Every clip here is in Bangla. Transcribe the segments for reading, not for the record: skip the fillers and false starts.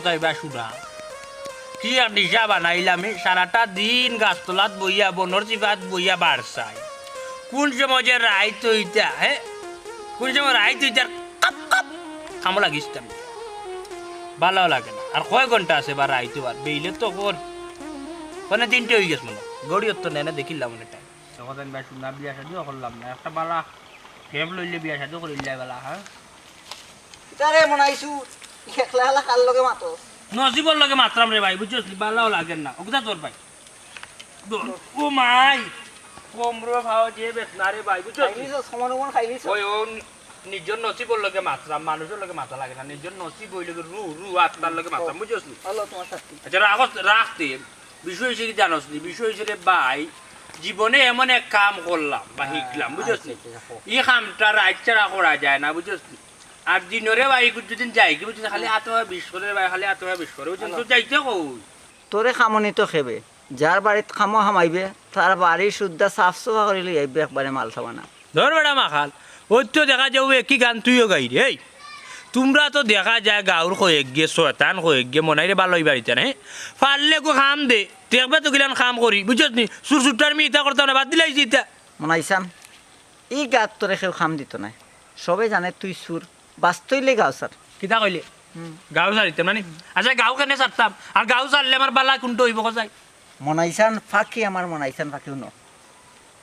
কথাই বা শুনা কি আর নিশা বানাইলাম সারাটা দিন গাছতলাত বইয়া বনর চিপাত বইয়া বাড়ছাই কোন সময় যে রাইত হইতা হ্যাঁ কোন সময় রাইত হইতার কাপ কাপ খামো লাগিস্তাম ভালো লাগে না আর কয় ঘন্টা আছে বা রাইতে বার বেইলে তো কর মানে 3টে হয়ে গেছে মনে গড়িয়ত তো নেনা দেখিলাম মনে টাইম তখন আমি বাসু না বিয়া শাদিও করলাম না একটা বালা কেব লইলে বিয়া শাদিও করিলাই বালা হ্যাঁ তারে মনাইছু একলা একলা কার লগে মাতো নসিবর লগে মাত্রাম রে ভাই বুঝছস ভালো লাগে না ওকদা তোর ভাই ও মাই কোমরো ভাও যে বেতনা রে ভাই বুঝছস খাইলিছ সমান সমান খাইলিছ ওই ও নিজের নসিবর লগে মাত্রাম মানুষের লগে মাথা লাগে না নিজের নসিব হই লগে রু আত্মার লগে মাত্রাম বুঝছস হলো তোমার সাথে আচ্ছা রাখতে বিষয় হয়েছে কি জানোস নি বিষয় হয়েছে রে ভাই জীবনে এমন এক কাম করলাম বা শিখলাম বুঝছস এই কামটা রাইট ছাড়া করা যায় না বুঝছস আর দিনরে ভাই যদি যাই কি বুঝছিস খালি আত্মা বিশ্বরের ভাই খালি আত্মা বিশ্বরে বুঝছিস তো যাইতে কই তোরে খামনি তো খেবে যার বাড়িত খামো হামাইবে তার বাড়ি শুদ্ধা সাফ সাফা করে লই আইবে একবারে মাল খাবা না ধর বেড়া মাখাল ওই তো দেখা যাবে কি গান তুইও গাই রে এই তোমরা তো দেখা যায় গাঁর কয়েক গিয়ে শয়তান কয়েক গিয়ে মনাইরে ভালোই বাড়িতে না পারলে কো খাম দে দেখবে তো গিলান খাম করি বুঝছিস নি সুর সুরটার মি ইতা করতাম না বাদ দিলাইছি ইতা মনাইছাম এই গাত তোরে কেউ খাম দিত না সবে জানে তুই সুর বাস্তইলে গাও স্যার কিতা কইলে গাঁও সারিতাম মানে আচ্ছা গাঁও কেনে সারতাম আর গাঁও সারলে আমার বালা কোনটা হইব কোথায় মনাইছান ফাঁকি আমার মনাইছান ফাঁকি শুনো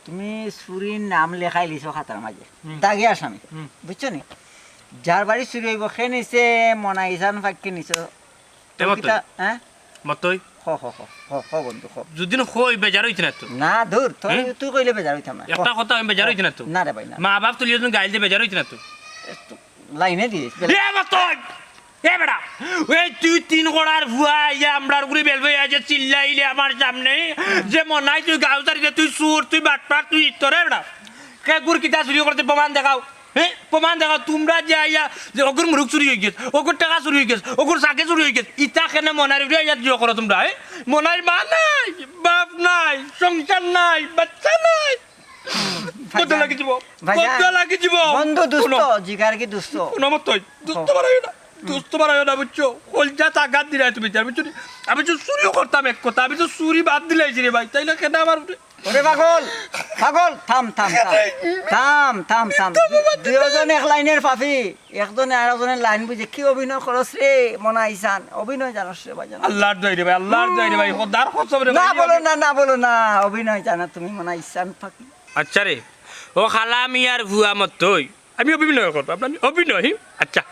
তুমি চুরির নাম লেখাই লিছ খাতার মাঝে দাগে আসামি বুঝছো নি যার বাড়ি চুরি হইব সে নিচে মনাইছান ফাঁকি নিছ হ্যাঁ মতই হ হ হ হ হ বন্ধু হ যদি কই বেজার হইতে না তো না দূর তুই কইলে বেজার হইতাম না একটা কথা আমি বেজার হইতে না তো না রে ভাই না মা বাপ তুলি তুমি গাইল দিয়ে বেজার হইতে না তো লাইনে দিস এ মতই এ বেড়া ওই তুই 3 গোড়ার ভুয়া ইয়া আমরার গুলি বেলবে যে চিল্লাইলে আমার সামনে যে মনাই তুই গাঁও সারিতে তুই সুর তুই বাটপাট তুই ইতরে বেড়া কে গুর কিতা চুরি করতে প্রমাণ দেখাও হ্যাঁ প্রমাণ দেখাও তোমরা যে আইয়া যে ওগুর মুরুখ চুরি হয়ে গেছে ওগুর টাকা চুরি হয়ে গেছে ওগুর চাকে চুরি হয়ে গেছে ইটা কেন মনার ইয়া জিও করো তোমরা হ্যাঁ মনার মা নাই বাপ নাই সংসার নাই বাচ্চা নাই কত লাগি যাব কত লাগি যাব বন্ধু দুষ্ট জিগার কি দুষ্ট নমতই দুষ্ট বাড়াই না দুষ্ট বাড়াই না বুঝছো কলজা তাগাত দিলা তুমি বুঝছো আমি তো চুরিও করতাম এক কথা আমি তো চুরি বাদ দিলাইছি রে ভাই তাই না কেন আমার ওরে পাগল পাগল থাম থাম থাম থাম থাম দুজন এক লাইনের পাফি একজনে আর একজনের লাইন বুঝে কি অভিনয় করস রে মনাইছান অভিনয় জানোস রে ভাই আল্লাহর দয় রে ভাই আল্লাহর দয় রে ভাই খোদার কসম রে না বলো না না বলো না অভিনয় জানা তুমি মনাইছান ফাঁকি আচ্ছা রে ও খালা মিয়ার ভুয়া মতই আমি অভিনয় করব আপনি অভিনয় আচ্ছা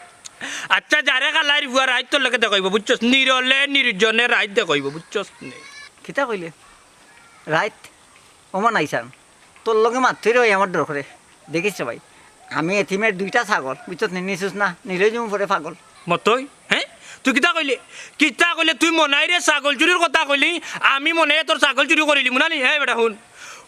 আচ্ছা যারে খালার ভুয়া রাইত তোর লাগে দেখাইব বুঝছস নিরলে নির্জনে রাইত দেখাইব বুঝছস নে কিতা কইলে রাইট ও মনাইছান তোর লগে মাত্রই রই আমার ডর করে দেখিস ভাই আমি এতিমের 2টা ছাগল বুঝছস নিছিস না নিলে জুম পরে পাগল মতই হ্যাঁ তুই কিতা কইলে তুই মনাই রে ছাগল চুরির কথা কইলি আমি মনে তোর ছাগল চুরি করিলি মুনানি হ্যাঁ বেটা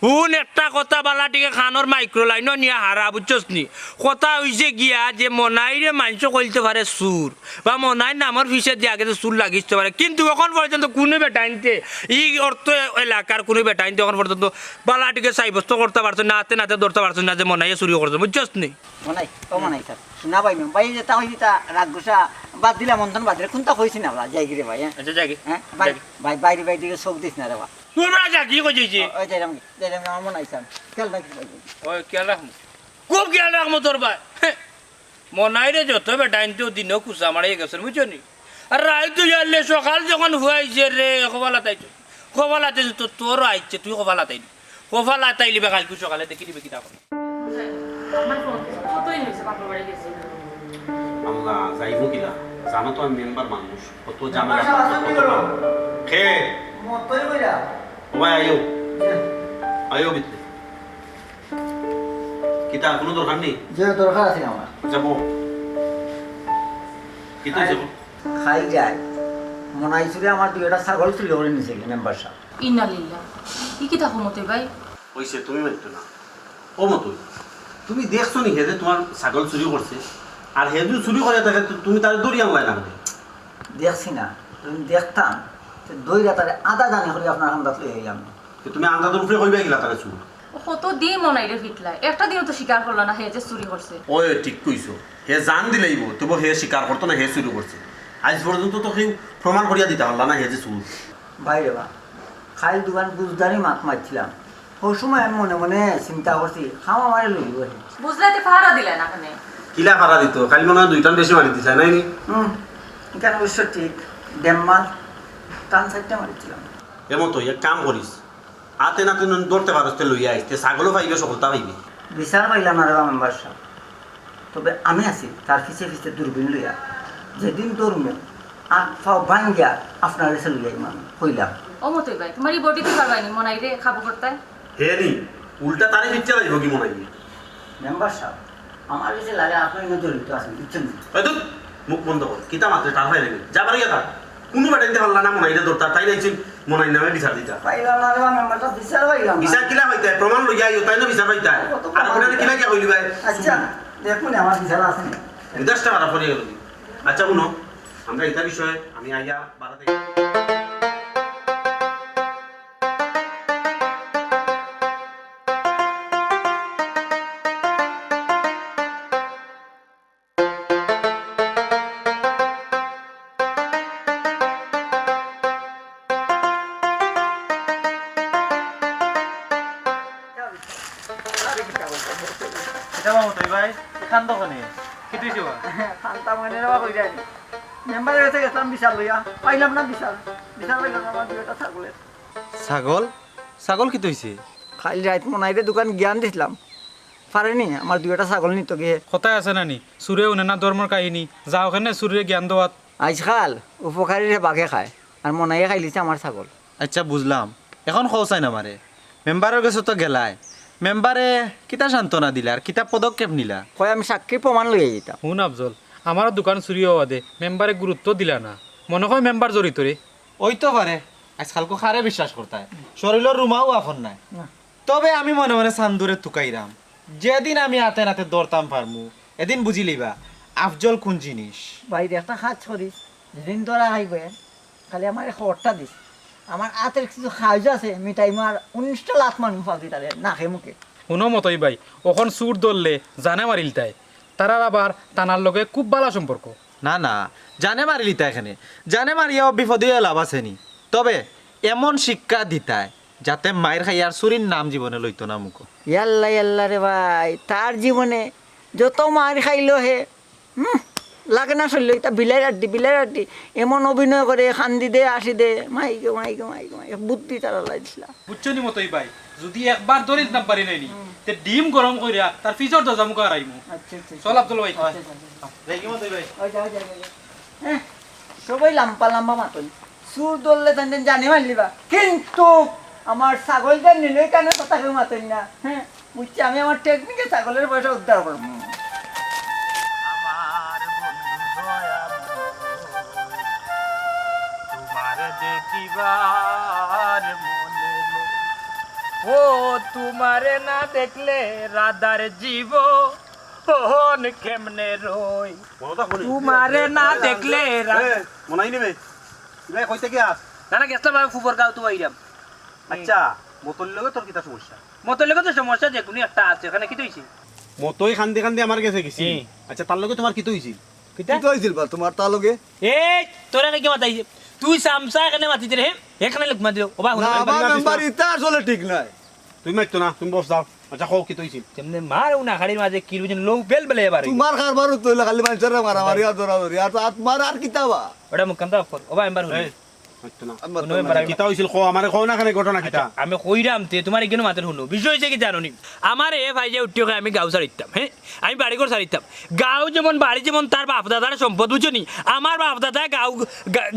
শুন একটা কথা বালাটিকে খানোর মাইক্রো লাইনও নিয়ে হারা বুঝছস নি কথা হইছে গিয়া যে মনাই রে মাংস কইতে পারে সুর বা মনাই নামর ফিসে দিয়ে আগে সুর লাগিতে পারে কিন্তু এখন পর্যন্ত কোনো বেটাইনতে এই অর্থ এলাকার কোনো বেটাইনতে এখন পর্যন্ত বালাটিকে সাব্যস্ত করতে পারছো না হাতে নাতে ধরতে পারছো না যে মনাইয়ে চুরি করছো বুঝছস নি মনাই ও মনাই স্যার না ভাই ভাই যেটা হইছি তা রাগ গোসা বাদ দিলা মন্তন বাদ রে কোনটা কইছি না যাই গিরে ভাই আচ্ছা যাই হ্যাঁ ভাই ভাই বাইরে বাইরে দিকে চোখ দিস না রে ভাই তুই না যা কি কইছিস ওই যাইরাম আমার মন আইছান খেল না ওই খেয়াল রাখ খুব খেয়াল রাখ তোর ভাই মনাই রে যত বেটাইন তো দিনও কুসা মারাই গেছেন বুঝছো নি আর রাই তুই জানলে সকাল যখন হুয়াইছে রে কবালাতে তো তোর আইছে তুই কবালাতাইলি বে কালকে সকালে দেখি দিবে কিনা করে আল্লাহ যাইব কিনা জানো তো আমি মেম্বার মানুষ কত ঝামেলা খে মতই কইরা ভাই আয়ো বিতে কিতা কোনো দরকার নেই যে দরকার আছে আমার যাবো কিতা যাবো খাই যায় মনাইছুরে আমার 2টা ছাগল চুরি করে নিছে মেম্বার সাহেব ইন্নালিল্লাহ কি কি থাকো মতে ভাই কইছে তুমি মানতো না ও মতই তুমি দেখছো নি হেদে তোমার ছাগল চুরি করছে আর হেদু চুরি করে থাকে তুমি তার দড়ি আনলাই না দেখছি না তুমি দেখতাম দইরা তারে আদা জানি করে আপনার হামদাত লই আইলাম তুমি আন্দাজের উপরে কইবা গিলা তারে চুর কত দিন মনাইরে ফিটলাই একটা দিনও তো স্বীকার করলো না হে যে চুরি করছে ওই ঠিক কইছো হে জান দিলেইব তবু হে স্বীকার করতো না হে চুরি করছে আজ পর্যন্ত তো কেউ প্রমাণ করিয়া দিতে পারলা না হে যে চুর বাইরে বা খাইল দোকান বুঝদারি মাত মারছিলাম ওই সময় আমি মনে মনে চিন্তা করছি খাম আমার লইব বুঝলাতে পাহারা দিলে না এখানে কিলা ভাড়া দিত খালি মনে হয় 2 টান বেশি মারি দিছে নাই নি এখানে অবশ্য ঠিক ডেমমাল টান সাইডটা মারছিলাম এমন তো এক কাম করিস আতে না তুই ধরতে পারস তে লইয়া আইস তে ছাগলও পাইবে সফলতা পাইবে বিচার পাইলাম না রে মেম্বার সাহেব তবে আমি আছি তার পিছে পিছে দূরবীন লইয়া যেদিন দৌড়মে আর ফাও ভাঙ্গিয়া আপনার এসে লইয়া ইমান হইলাম ও মতই ভাই তোমার এই বডিতে পারবাইনি মনাইরে খাবো করতে হে নি উল্টা তারে পিচ্চা লাগবে কি মনে হয় মেম্বার সাহেব আমার কাছে লাগে আপনি জড়িত আছেন বুঝছেন হয়তো মুখ বন্ধ কর কিতা মাত্র টার হয় নাকি যা পারি থাক কোনো বেটাইতে পারলা না মনে হয় ধরতা তাই নাইছিল মনে হয় নামে বিচার দিতা পাইলাম না রে মেম্বারটা বিচার পাইলাম না। বিচার কিলা হইতে প্রমাণ লইয়া আইও তাই না বিচার পাইতা আর ওখানে কিলা কি হইলি ভাই আচ্ছা দেখুন আমার বিচার আছে না। 10টা বাড়া পড়ে গেল আচ্ছা শুনো আমরা এটা বিষয়ে আমি আইয়া বাড়াতে এটা মতই ভাই খান দোকানে কি তুইছো শান্তা মনে রে বাবা কইরা নি মেম্বারের কাছে গেলাম বিচার লইয়া পাইলাম না বিচার পাইলাম না আমার দুইটা ছাগলের ছাগল ছাগল কি তৈছে খালি রাত মনাইরে দোকান জ্ঞান দিছিলাম পারেনি আমার দুইটা ছাগল নিত গিয়ে কথায় আছে নানি সুরে উনে না ধর্মর কাহিনী যা ওখানে সুরে জ্ঞান দেওয়াত আজকাল উপকারীরে বাঘে খায় আর মনাইয়ে খাই লিছে আমার ছাগল আচ্ছা বুঝলাম এখন খোঁচাই না মারে মেম্বারের কাছে তো গেলাই মেম্বারে কিতা সান্ত্বনা দিলা আর কিতা পদক্ষেপ নিলা কয় আমি সাক্ষী প্রমাণ লইয়া যেতাম শুন আফজল আমার দোকান চুরি হওয়া দে মেম্বারে গুরুত্ব দিলা না মনে হয় মেম্বার জড়িত রে ওই তো পারে আজকালকে খারে বিশ্বাস করতে শরীরের রুমাও এখন নাই তবে আমি মনে মনে সান্দুরে তুকাইরাম যেদিন আমি হাতে নাতে দৌড়তাম পারমু এদিন বুঝি লিবা আফজল কোন জিনিস বাইরে একটা কাজ করিস যেদিন তোরা আইবে খালি আমার খবরটা দিস আমার হাতের কিছু সাহায্য আছে মিঠাই মার 19টা লাখ মানুষ পাবি তাহলে নাকে মুখে শুনো মতই ভাই ওখন সুর ধরলে জানে মারিল তাই তারার আবার তানার লগে খুব ভালো সম্পর্ক না না জানে মারিলি তা এখানে জানে মারিয়াও বিপদে লাভ আছে নি তবে এমন শিক্ষা দিতায় যাতে মায়ের খাই আর চুরির নাম জীবনে লইতো না মুখ ইয়াল্লা ইয়াল্লা রে ভাই তার জীবনে যত মার খাইলো হে লাগে না চললো এটা বিলাই আড্ডি এমন অভিনয় করে খান্দি দে আসি দে মাইকে বুদ্ধি তারা লাইছিলাম বুঝছো নি মতই ভাই যদি একবার ধরিত না পারি নাইনি তে ডিম গরম কইরা তার ফিজর দরজা মুখ আইমু চল আব্দুল ভাই দেখি মতই ভাই হ্যাঁ সবাই লাম্পা মাতন সুর ধরলে তেন জানি মারলিবা কিন্তু আমার ছাগলটা নিলই কেন কথা কেউ মাতেন না হ্যাঁ বুঝছি আমি আমার টেকনিকে ছাগলের পয়সা উদ্ধার করবো দেখিবার মনে ও তোমারে না দেখলে রাধার জীব হন কেমনে রই তোমারে না দেখলে মনে হয় নেবে ভাই কইতে কি আস না গেছলাম আমি ফুফর গাঁও তো আইরাম আচ্ছা মতল লগে তোর কিতা সমস্যা মতো লেগে তো সমস্যা যে কোনো একটা আছে ওখানে কি হইছে মতই খান্দি খান্দি আমার কাছে গেছি আচ্ছা তার লগে তোমার কিতো হইছিল হয়েছিল বা তোমার তার লগে এই তোরা কি মাতাইছে তুই সামসা এখানে মাতিতে রে এখানে লোক মাতিল ও বা না আমার মেম্বার ইটা আসলে ঠিক নাই তুমি মাইতো না তুমি বস দাও আচ্ছা কও কিতো হইছিল তেমনি মার উনা খাড়ির মাঝে কি বুঝেন লোক বেল বেলে এবার তোমার কারবার তৈলা খালি মানুষের মারামারি আর দৌড়াদৌড়ি আর তো আত্মার আর কিতাবা ওটা মুখ কান্দা ফর ও বা এবার হই মাইতো না নভেম্বর কিতা হইছিল কও আমারে কও না খানে ঘটনা কিতা আমি কইরাম তে তোমার এখানে মাতের শুনো বিষয় হয়েছে কি জানো নি আমার এ ভাই যে উঠিও আমি গাঁও ছাড়িতাম হ্যাঁ আমি বাড়ি করে ছাড়িতাম গাঁও যেমন বাড়ি যেমন তার বাপ দাদার সম্পদ বুঝছো নি আমার বাপ দাদা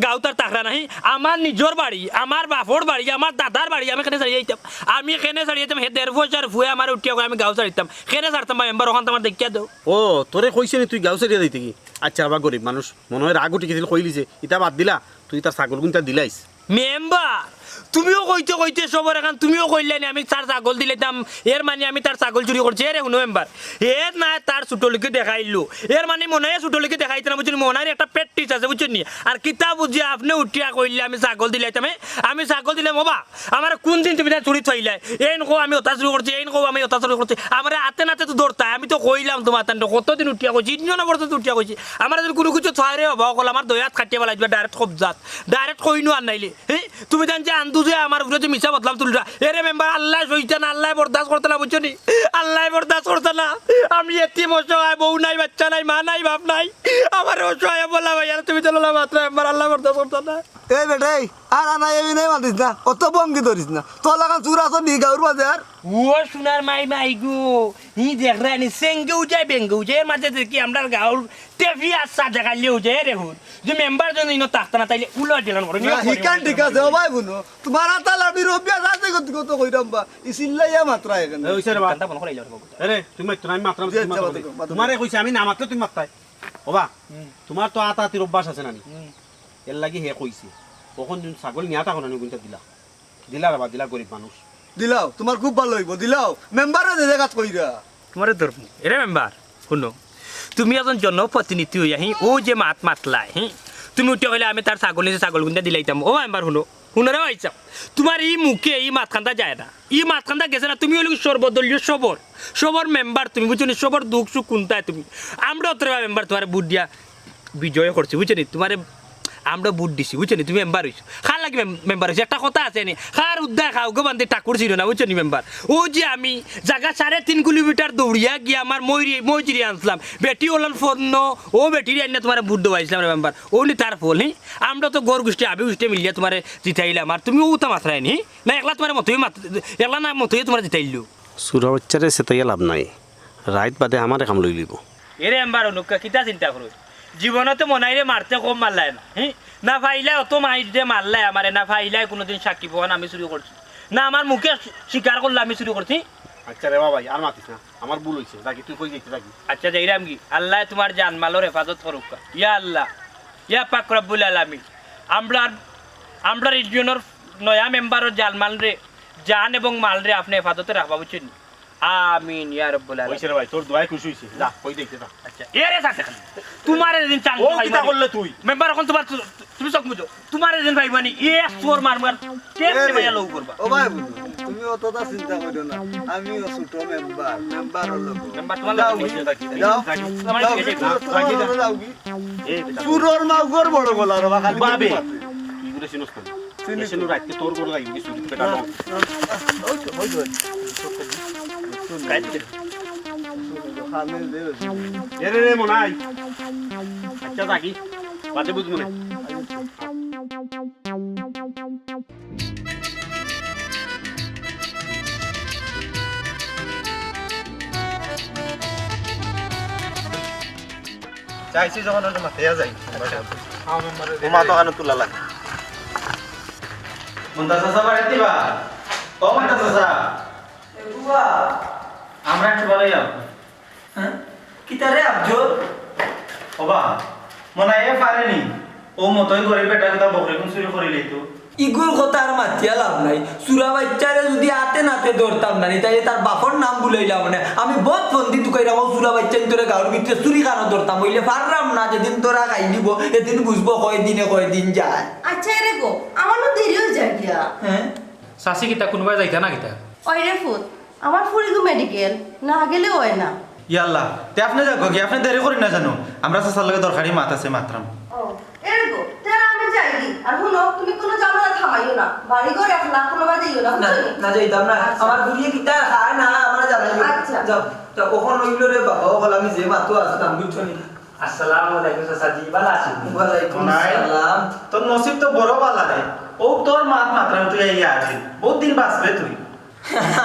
গাঁও তার তাকরা নাই আমার নিজের বাড়ি আমার বাপর বাড়ি আমার দাদার বাড়ি আমি এখানে ছাড়িয়ে যেতাম আমি এখানে ছাড়িয়ে যেতাম হে 1.5 বছর ভুয়ে আমার উঠিও আমি গাঁও ছাড়িতাম এখানে ছাড়তাম মেম্বার ওখান তোমার দেখিয়া দাও ও তোরে কইছে নি তুই গাঁও সারিয়া দিতে কি আচ্ছা আবার গরিব মানুষ মনে হয় রাগ উঠে গেছিল কইলিছে ইটা বাদ দিলা তুই তার ছাগল গুনটা দিলাইস মেম্বার তুমিও কইতে কইতে সবর এখন তুমিও কইলে নি আমি তার ছাগল দিলাম এর মানে আমি তার ছাগল চুরি করছি এরে শুনো মেম্বার এর না তার ছোটলিকে দেখাইলো এর মানে মনে হয় ছোটলিকে দেখাইতে না বুঝছেন মনে হয় একটা প্র্যাকটিস আছে বুঝছেন নি আর কিতা বুঝি আপনি উঠিয়া কইলে আমি ছাগল দিলাইতাম আমি ছাগল দিলাম বাবা আমার কোন দিন তুমি চুরি থইলে এই নকো আমি ওটা চুরি করছি এই নকো আমি ওটা চুরি করছি আমার হাতে নাতে তো দৌড়তা আমি তো কইলাম তোমার তান কতদিন উঠিয়া কইছি 3 জন পর্যন্ত উঠিয়া কইছি আমার যদি কোনো কিছু ছয়রে হবা কল আমার দয়াত খাটিয়ে বেলা ডাইরেক্ট কবজাত ডাইরেক্ট কইনো আর নাইলে হ্যাঁ তুমি জান যে আন্দু যে আমার উপরে যে মিছা বদলাম তুলরা এরে মেম্বার আল্লাহ সইতা না আল্লাহ বরদাস্ত করতে না বুঝছো নি আল্লাহ বরদাস্ত করতে না আমি এতি অসহায় বউ নাই বাচ্চা নাই মা নাই বাপ নাই আমার অসহায় বলা ভাই তুমি চলো না মাত্র মেম্বার আল্লাহ বরদাস্ত করতে না এই বেটাই আর আনা এমনি নাই মাতিস না অত বঙ্গি ধরিস না তোর লাগান চুর আছো নি গাউর মাঝে আর ও সোনার মাই মাই গো ই দেখ রানি সেঙ্গেও যায় বেঙ্গেও যায় এর মাঝে দেখি আমরা গাঁর টেভি আসা জায়গা লিয়েও যায় রে হুন যে মেম্বার জন ইনো তাকতা না তাইলে উলো দিলাম করে হিকান ঠিক আছে ও ভাই বুনো তোমার আতা লাবির অভ্যাস আছে কত কইরাম বা ইসিল্লাইয়া মাত্রা এখানে এই হইছে রে বা কান্তা বন করে যাও আরে তুমি মাত্র আমি মাত্র জি, আচ্ছা, বাদ দাও। তোমারে কইছি আমি না মাত্র তুমি মাত্রাই ওবা তোমার তো আতাতির অভ্যাস আছে নানি এর লাগি হে কইছে কখন তুমি ছাগল নিয়া থাকো নানি গুনতে দিলা রে বা দিলা গরিব মানুষ দিলাও তোমার খুব ভালো হইব দিলাও মেম্বারে যে জায়গা কইরা তোমারে ধরব এরে মেম্বার শুনো তুমি একজন জনপ্রতিনিধি হইয়া হি ও যে মাত মাতলাই হি তুমি উঠে কইলে আমি তার ছাগল নিয়ে ছাগল গুন্দা দিলাইতাম ও মেম্বার শুনো শুনরে আইছা তোমার এই মুখে এই মাতখানটা যায় না এই মাতখানটা গেছে না তুমি হলো সর্বদলীয় সবর মেম্বার তুমি বুঝছো নি সবর দুঃখ সুখ কোনটায় তুমি আমরা অতরে মেম্বার তোমার বুট দিয়া বিজয় করছি বুঝছো নি তোমার আমরা বুট দিছি বুঝছো নি তুমি মেম্বার হইছো খার লাগি মেম্বার হইছো একটা কথা আছে নি খার উদ্ধার খাও গো বান্ধে ঠাকুর ছিল না বুঝছো নি মেম্বার ও যে আমি জায়গা 3.5 কিলোমিটার দৌড়িয়া গিয়ে আমার ময়ূরি আনছিলাম বেটি ওলান ফোন ও বেটির আইনা তোমার বুট দেওয়াইছিলাম রে মেম্বার ও নি তার ফল নি আমরা তো গড় গোষ্ঠী আবি গোষ্ঠী মিলিয়া তোমার জিতাইলাম আর তুমি ওটা মাত্রাই নি না একলা তোমার মতই একলা না মতই তোমার জিতাইলো সুরা বাচ্চারে সেটাই লাভ নাই রাইত বাদে আমার কাম লই লিব এরে মেম্বার অনুকা কিতা চিন্তা করো জীবনতে মনাইরে মারতে কম মারলাই না হ্যাঁ না ফাইলাই অত মাইরে মারলাই আমারে না ফাইলাই কোনোদিন সাক্ষী পাওয়ান আমি শুরু করছি না আমার মুখে স্বীকার করলে আমি শুরু করছি আচ্ছা রে বাবা আর মাতিস না আমার ভুল হইছে রাখি তুই কই গেছিস রাখি আচ্ছা যাইরাম কি আল্লাহ তোমার জানমালের হেফাজত করুক ইয়া আল্লাহ ইয়া পাক রব্বুল আলামিন আমরা রিজিয়নের নয়া মেম্বারের জানমাল রে জান এবং মাল রে আপনি হেফাজতে রাখবা বুঝছেন আমিন ইয়া রব্বুল আলামিন হইছে রে ভাই তোর দোয়াই খুশি হইছে যা কই দেখতে যা আচ্ছা এরে সাথে তোমার দিন চাং ও কিটা করলে তুই মেম্বার এখন তোমার তুমি সব বুঝো তোমার দিন ভাই মানে এ সোর মার টেস্ট ভাইয়া লও করবা ও ভাই বুনো তুমি অতটা চিন্তা করো না আমি ছোট মেম্বার হলো মেম্বার তোমার যাও লাগি যাও তোমার যাও, দিকে তোমার যাও কি এই বেটা চুরোর মাগর বড় গলা রে খালি বাবে মাতে। ইগুরে চিনস না চিনি চিনি রাইতে তোর গরু লাগি কিছু পেটা দাও ওই তো, ওই তো। কাইতে খামিল দে এরে রে মনাই আচ্ছা থাকি বাদে বুঝ মনে চাইছি যখন ওটা মাথায় যাই ও মা তো কানে তুলা লাগে মুন্তা চাচা বাড়িতে বা ও মুন্তা চাচা আমরা একটু বলাই যাও কিতারে আফজল ওবা মনে হয় পারেনি ও মতই করে বেটা কথা বকরে কোন চুরি করে লইতো ইগুর কথা আর মাতিয়া লাভ নাই চুরা বাচ্চারে যদি আতে নাতে ধরতাম না তাই তার বাপর নাম বুলাইলাম মানে আমি বহুত ফন্দি তুকাইরাম চুরা বাচ্চা তোরে গাঁর ভিতরে চুরি কানো ধরতাম বললে পারলাম না যেদিন তোরা খাই দিব এদিন বুঝবো কয়দিন যায় আচ্ছা রে গো আমারও দেরি হয়ে যায় গিয়া হ্যাঁ চাষি কিতা কোনোবাই যাইতা না কিতা ওই রে ফুট আমার ফুরিগো মেডিকেল না গেলে হয় না ইয়াল্লা তে আপনি যাও কি আপনি দেরি করি না জানো আমরা চাচার লগে দরকারি মাত আছে মাত্রাম ও এ রে গো তাহলে আমি যাই কি আর শুনো তুমি কোনো ঝামেলা থামাইও না বাড়ি ঘর রাখলা কোনো বাজে ইও না না বুঝলি না যাইতাম না আমার বুড়িয়ে কিতা খায় না আমরা জানাই আচ্ছা। যাও যাও ওখান হইল রে বাবাও বল আমি যে মাতো আসতাম বুঝছো নি আসসালামু আলাইকুম চাচাজি ভালো আছেন ওয়ালাইকুম নাই। সালাম তোর নসিব তো বড় বালা রে ও তোর মাত মাত্রাম তুই আইয়া আসিল বহুত দিন বাঁচবে তুই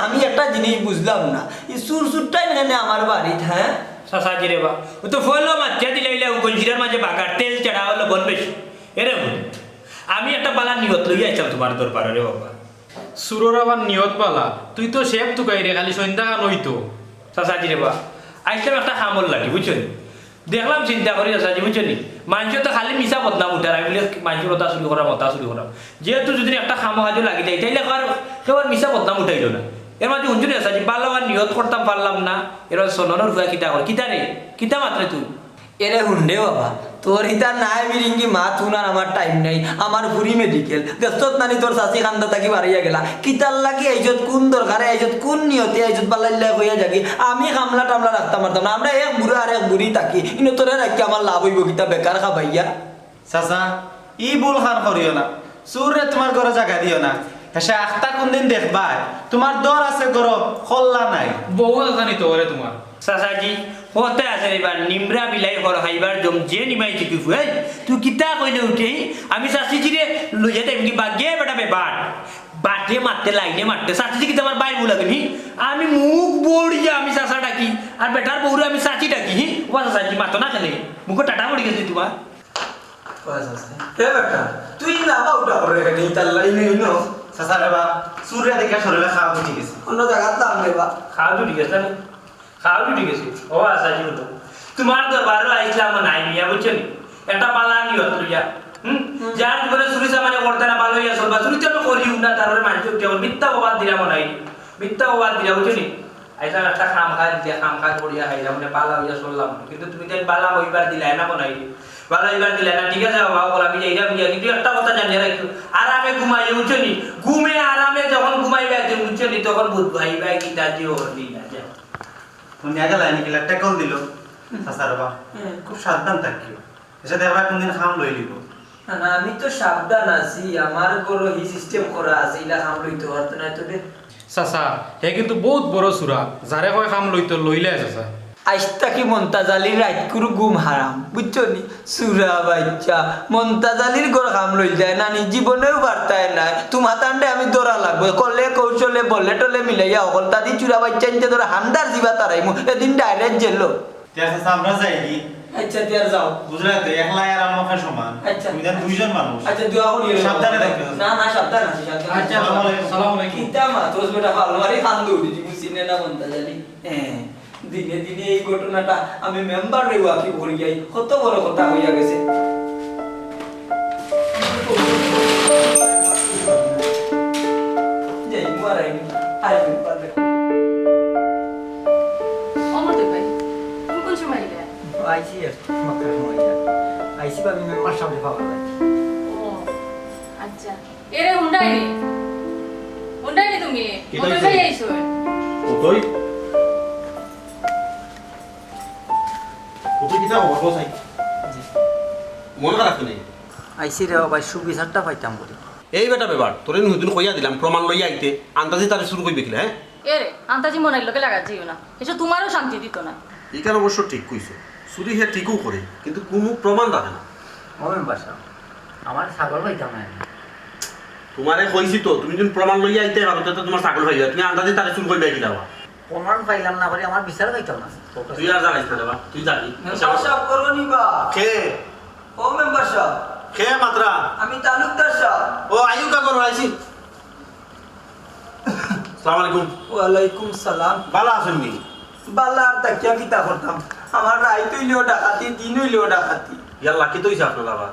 আমি একটা জিনিস বুঝলাম না এই সুরটাই এখানে আমার বাড়িতে হ্যাঁ চাচাজি রে বা ও তো ফলো মাত্রা দিলাইলা গঞ্জিরার মাঝে বাগার তেল চড়া হলো বন বেশি এরে আমি একটা বালা নিয়ত লই আইতাম তোমার দরবারে রে বাবা সুরর আবার নিয়ত পালা তুই তো শেফ তুকাই রে খালি সন্ধ্যা নইতো চাচাজি রে বা আইতাম একটা হামল লাগে বুঝছেন দেখলাম চিন্তা করি আসা যে বুঝছো নি মানুষ তো খালি মিশা বদনাম উঠার আমি বলি মানুষের কথা চুরি করা মতা চুরি করা যেহেতু যদি একটা খামো কাজও লাগি যায় তাইলে কেউ আর মিশা বদনাম উঠাইল না এর মাঝে শুনছো আসা যে পারলাম আর নিয়ত করতাম পারলাম না এর সননের ভুয়া কিতা করে কিতা রে কিতা মাত্রে তুই এরে হুন্ডে বাবা তোর হিতা নাই মিরিঙ্গি মা তুনার আমার টাইম নাই আমার ফুরি মেডিকেল দেশত নানি তোর চাচি কান্দা থাকি বাড়িয়া গেলা কিতার লাগি আইজত কোন দরকারে আইজত কোন নিয়তে আইজত বালাইল্লা কইয়া যাকি আমি কামলা টামলা রাখতাম পারতাম না আমরা এক বুড়া আর এক বুড়ি থাকি ইনো তোরে রাখি আমার লাভ হইব কিতা বেকার খাবাইয়া চাচা ই ভুল খান করিও না চুরে তোমার ঘরে জায়গা দিও না হেসে আখতা কোনদিন দেখবা তোমার দর আছে ঘর খল্লা নাই বহু জানি তো ওরে তোমার চাচাজি হতে আছে এবার নিমরা বিলাই ঘর খাইবার জম যে নিমাইছি তুই ফুয়াই তুই কিতা কইলে উঠে আমি চাচিজিরে লইয়া দেব কি বাগে বেটা বেবার বাটে মারতে লাইনে মারতে চাচিজি কি তোমার বাইর বুলাগনি আমি মুখ বড়িয়া আমি চাচা ডাকি আর বেটার বউরে আমি চাচি ডাকি ও চাচাজি মাতো না কেন মুখ টাটা পড়ি গেছে তোমার হে বেটা তুই না বাউটা করে রেখে ইতার লাইনে ইনো চাচা রে বা চুরে দেখে শরীরে খাওয়া উঠে গেছে অন্য জায়গার দাম নেবা খাওয়া তো ঠিক আছে খাওয়া তো ঠিক আছে ও চাচি হলো তোমার দরবারও আইসলাম নাই মিয়া বুঝছো নি একটা পালা নিয়ত লইয়া যার জীবনে চুরি চামারি করতে না ভালো হইয়া চলবা চুরি তো করিও না তারপরে মানুষ উঠে মিথ্যা অবাদ দিলাম নাই মিথ্যা অবাদ দিলা বুঝছো নি আইসা একটা খাম খা দিতে খাম খা করিয়া খাইলাম মানে পালা হইয়া চললাম কিন্তু তুমি তো পালা হইবার দিলাই না বনাই ভালো হইবার দিলাই না ঠিক আছে বাবা বলা আমি যাইরা বুঝিয়া কিন্তু একটা কথা জানিয়ে রাখো আরামে ঘুমাই বুঝছো নি ঘুমে আরামে যখন ঘুমাইবে একদিন বুঝছো নি তখন বুধ ভাইবা কি দাজি হলি না যা তুমি আগে লাইনে গেলে টেকল দিল চাচা রে বা খুব সাবধান থাকিও এসে দেখবা কোনদিন খাম লই লিব না আমি তো সাবধান আছি আমার গরো হি সিস্টেম করা আছে ইলা কাম লইতে পারতো না তো রে চাচা হে কিন্তু বহুত বড় সুরা যারে কয় কাম লইতো লইলে চাচা আইস্তা কি মন্তাজালির রাত কুরু ঘুম হারাম বুঝছো নি সুরা বাচ্চা মন্তাজালির গড় কাম লই যায় না নি জীবনেও বার্তায় নাই তোমার তান্ডে আমি দৌড়া লাগবে কলে কৌশলে বলে টলে মিলাইয়া অকল তাদি চুরা বাচ্চা ইনতে ধরে হান্ডার জিবা তারাইমু এদিন ডাইরেক্ট জেলো চাচা আমরা যাই কি আচ্ছা তিয়ার যাও গুজরাটে একলা আর আমাকে সমান আচ্ছা। তুমি দেন দুইজন মানুষ আচ্ছা দোয়া করি সাবধানে থাকবে। না না সাবধান আছি সাবধান আচ্ছা আসসালামু আলাইকুম কিতা মা তোর বেটা ভালো আরে কান্দু উঠি বুঝিনে না মন্তাজালি হ্যাঁ দিনে দিনে এই ঘটনাটা আমি মেম্বার রে ওয়াকি ভরি যাই কত বড় কথা হইয়া গেছে যাই মারাই আই পারে অমর ভাই তুমি কোন সময় এলে আইসি মাত্র সময় আইসি পাবি মেম্বার সামনে পাওয়া যায় ও আচ্ছা এরে হুন্ডাইনি তুমি কি মতো কইছে? ভাই আইছো ওই ওই কিটা হবো বসাই মন খারাপ নেই আইসি রে ভাই সুবিচারটা পাইতাম বলি এই বেটা ব্যাপার তোরে নতুন কইয়া দিলাম প্রমাণ লইয়া আইতে আন্দাজে তারে শুরু করবি কিলা হ্যাঁ এরে আন্তাজি মনের লোকে লাগা যাইও না এসব তোমারও শান্তি দিত না এইখান অবশ্য ঠিক কইছো চুরি হে ঠিকও করে কিন্তু কোনো প্রমাণ রাখে না ও মেম্বার সাহেব আমার ছাগল পাইতাম না তোমারে কইছি তো তুমি যদি প্রমাণ লইয়া আইতে ভারতে তো তোমার ছাগল হয়ে যাবে তুমি আন্দাজে তারে শুরু করবে কিলা প্রমাণ পাইলাম না করে আমার বিচার পাইতাম না তুই আর জানিস না বাবা তুই জানি মেম্বার সাহেব করো নিবা খে ও মেম্বার সাহেব খে মাত্রা আমি তালুকদার সাহেব ও আয়ু কা করো আইছি আসসালামু আলাইকুম ওয়ালাইকুম সালাম ভালো আছেন নি বালা আর তাকিয়া কিতা করতাম আমার রাইত হইলেও ডাকাতি দিন হইলেও ডাকাতি ইয়ার লাকি তো হইছে আপনার আবার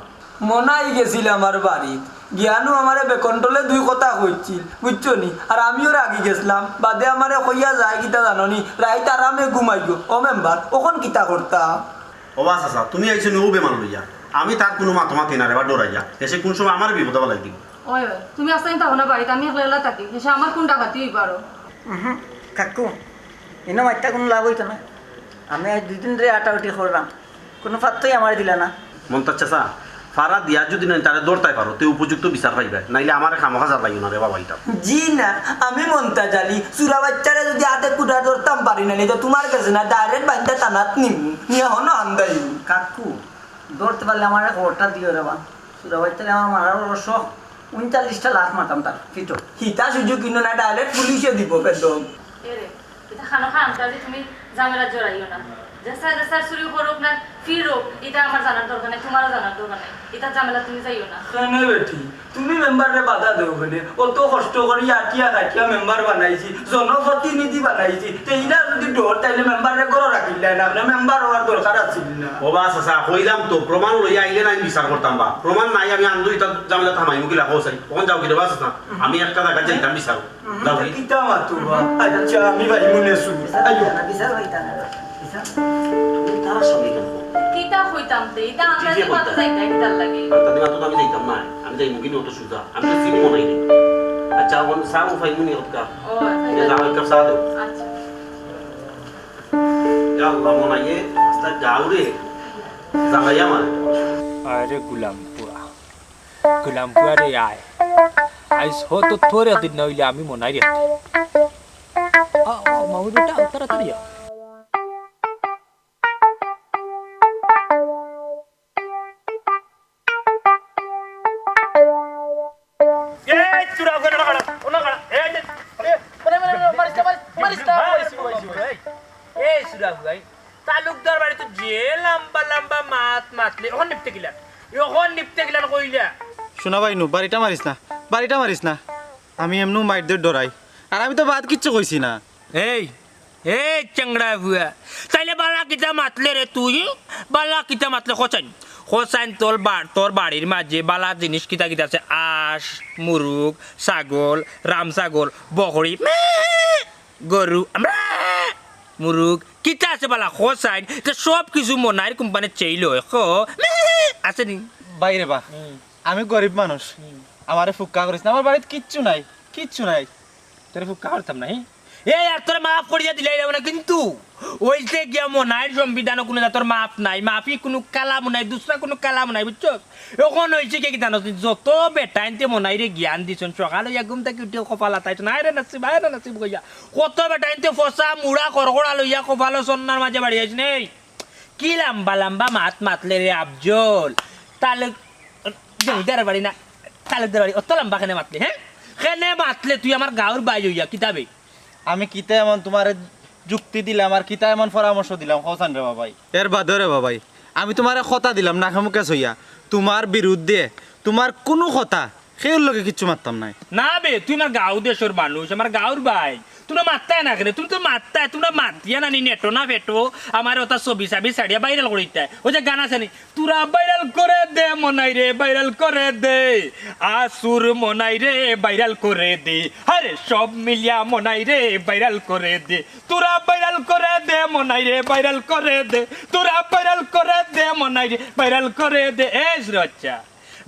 মনাই গেছিল আমার বাড়ি জ্ঞানও আমারে বেকন্ট্রোলে দুই কথা কইছিল বুঝছো নি আর আমিও রাগি গেছিলাম বাদে আমারে কইয়া যায় কিতা জাননি রাইত আরামে ঘুমাইগো ও মেম্বার ওখন কিতা করতাম ও বাস আসা তুমি আইছো নো বেমান লইয়া আমি তার কোনো মাথা না রে বা ডরাইয়া এসে কোন সময় আমার বিপদ হওয়া লাগবে ওই তুমি আসতে তাহো না বাড়িতে আমি একলা থাকি এসে আমার কোন ডাকাতি হই পারো কাকু এনে মাইটা কোনো লাভ হইতো না আমি আজ 2 দিন ধরে আটাউটি করলাম কোনো পাত্তই আমার দিলা না মন্তার চাচা ফারা দিয়া যদি না তারে দৌড়তাই পারো তে উপযুক্ত বিচার পাইবে নাইলে আমার খামোখা যা লাগিও না রে বাবা এটা জি না আমি মনটা জানি চুরা বাচ্চারে যদি হাতে কুটা ধরতাম পারি না তো তোমার কাছে না ডাইরেক্ট বাইন্দা টানাত নিমু নিয়ে হন আন্দাই কাকু ধরতে পারলে আমার খবরটা দিও রে বা সুরা বাচ্চারে আমার মারার অবশ্য 39টা লাখ মারতাম তার ফিটো হিতা সুযোগ কিনো না ডাইরেক্ট পুলিশে দিব একদম এরে এটা খানো খা আন্তাজি তুমি ঝামেলা জড়াইও না জেসা জেসা শুরু করুক না ফিরো এটা আমার জানার দরকার নেই তোমারও জানার দরকার নেই এটা ঝামেলা তুমি যাইও না কেন বেটি তুমি মেম্বারে বাধা দেও বলে অত কষ্ট করি আটিয়া কাটিয়া মেম্বার বানাইছি জনপ্রতিনিধি বানাইছি এইটা যদি ডর তাইলে মেম্বারে গড় রাখিলে না মেম্বার হওয়ার দরকার আছিল না ও বা চাচা কইলাম তো প্রমাণ লইয়া আইলে না আমি বিচার করতাম বা প্রমাণ নাই আমি আন্দু এটা জামিলা থামাই মুকিলা হোসাই তখন যাও কি রে বা চাচা আমি একটা জায়গা যাইতাম বিচার যাও কি কিতা মাতু আচ্ছা আমি ভাই মনে শুনি আইও বিচার হইতা না বিচার তারা সবাই কেন কিতা হইতাম তে এটা আমরা যে মাথা যাইতা কিতার লাগে তাদের মাত্র তো আমি যাইতাম না আমি যাই মুকিনি অত সুজা আমি তো সিমি মনে নেই আচ্ছা কোন সাউ ফাইমুনি হতকা ও ya যাও একটা সাদো আচ্ছা ya Allah মনে আইয়ে আস্তা যাওরে জাগাইয়া মানে अरे गुलामपुरा रे आय आइस हो तो थोड़े दिन नइले आम्ही मनाई रे माऊ बेटा उतर तरिया ए चुरा गरे ना खड़ा ए ए सुरा भाई तालुकदार बाड़ी तो जे लंबा लंबा मातले ओहन निपटे গিলান কইলা শোনা ভাইনু বাড়িটা মারিস না আমি এমনু মাইরদের ডরাই আর আমি তো বাদ কিচ্ছু কইছি না এই এই চেংড়া বুয়া তাইলে বালা কিতা মাতলে রে তুই বালা কিতা মাতলে খোসাইন তোর বাড়ির মাঝে বালা জিনিস কিতা কিতা আছে আঁশ মুরুগ ছাগল রাম ছাগল বকরি গরু আমরা মুরুগ কিতা আছে বালা খোসাইন সব কিছু মনাইর কোম্পানি চেইল আছে নি বাইরে বা আমি গরিব মানুষ আমারে ফুক্কা করিস না আমার বাড়িতে কিচ্ছু নাই তোরে ফুক্কা করতাম না এই আর তোর মাফ করিয়া দিলাই না কিন্তু ওই যে গিয়া মনাইর সংবিধান কোনো তোর মাফ নাই মাফি কোনো কালাম নাই দুসরা কোনো কালাম নাই বুঝছো এখন হয়েছে কি জানো যত বেটাইনতে মনাইরে জ্ঞান দিছন সকালে ঘুম থেকে উঠে কপালা তাই নাই রে নাসিব কইয়া কত বেটাইনতে ফসা মুড়া করকড়া লইয়া কপালো সন্নার মাঝে বাড়ি আইছ নেই কি লম্বা লম্বা মাতলে রে আফজল জমিদার বাড়ি না তালুকদার বাড়ি অত লম্বা কেনে মাতলে হ্যাঁ কেনে মাতলে তুই আমার গাঁর বাই হইয়া কিতাবে আমি কিতা এমন তোমার যুক্তি দিলাম আর কিতা এমন পরামর্শ দিলাম হোসান রে বাবাই এর বাদে রে বাবাই আমি তোমারে কথা দিলাম না খামুকে সইয়া তোমার বিরুদ্ধে তোমার কোনো কথা সেই লোকে কিচ্ছু মারতাম নাই না বে তুই আমার গাঁও দেশের মানুষ আমার গাঁর ভাই তোমরা মারতায় না কেন তুমি তো মারতায় তোমরা মারতিয়া না নি নেটো না ফেটো আমার ওটা ছবি সাবি সাড়িয়া ভাইরাল করে দিতে ওই যে গান আছে নি তোরা ভাইরাল করে দে মনাই রে ভাইরাল করে দে আসুর মনাই রে ভাইরাল করে দে আরে সব মিলিয়া মনাই রে ভাইরাল করে দে তোরা ভাইরাল করে দে মনাই রে ভাইরাল করে দে তোরা ভাইরাল করে দে মনাই রে ভাইরাল করে দে এই রচ্চা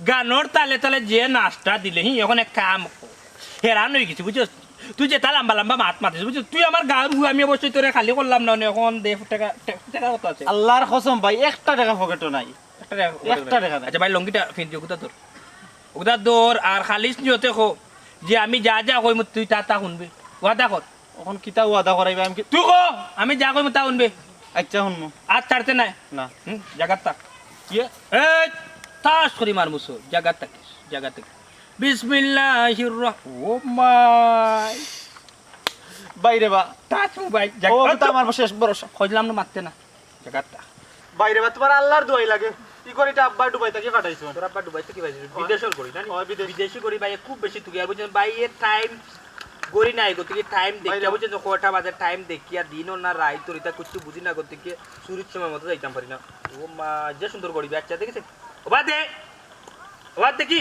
গানোর তালে তালে যে নাচটা দিলে এখন এক কাম হেরান হয়ে গেছি বুঝছিস তুই যে তা লম্বা লম্বা মাতিস বুঝছিস তুই আমার গাঁর আমি অবশ্যই তোরে খালি করলাম না এখন দে টাকা কত আছে আল্লাহর কসম ভাই 1 টাকা পকেটও নাই 1 টাকা নাই আচ্ছা ভাই লঙ্গিটা ফিন দিও কোথা তোর ওটা দৌর আর খালিস নিয়তে খো যে আমি যা যা কইম তুই তা শুনবি ওয়াদা কর এখন কিতা ওয়াদা করাইবা আমি তুই কো আমি যা কইম তা শুনবি আচ্ছা শুনমু আর ছাড়তে নাই না জায়গা থাক কি এই তাস করি মার মুসো জায়গা থাক বিসমিল্লাহির ও মাই বাইরে বা তাস মোবাইল ও তো আমার শেষ ভরসা খোঁজলাম না মারতে না জায়গাটা বাইরে বা তোমার আল্লাহর দোয়াই লাগে কি করে এটা আব্বা ডুবাই থেকে কাটাইছো তোর আব্বা ডুবাইতে কি ভাইছে বিদেশল করি না বিদেশি করি ভাই খুব বেশি তুই আর বুঝছেন ভাই এর টাইম গরি নাই গো তুই টাইম দেখিয়া বুঝছেন তো কয়টা বাজে টাইম দেখিয়া দিনও না রাই তোর এটা কিছু বুঝি না করতে গিয়ে সুরির সময় মতো যাইতাম পারি না ও মা যে সুন্দর করি বাচ্চা দেখেছে ও বাদ দেখি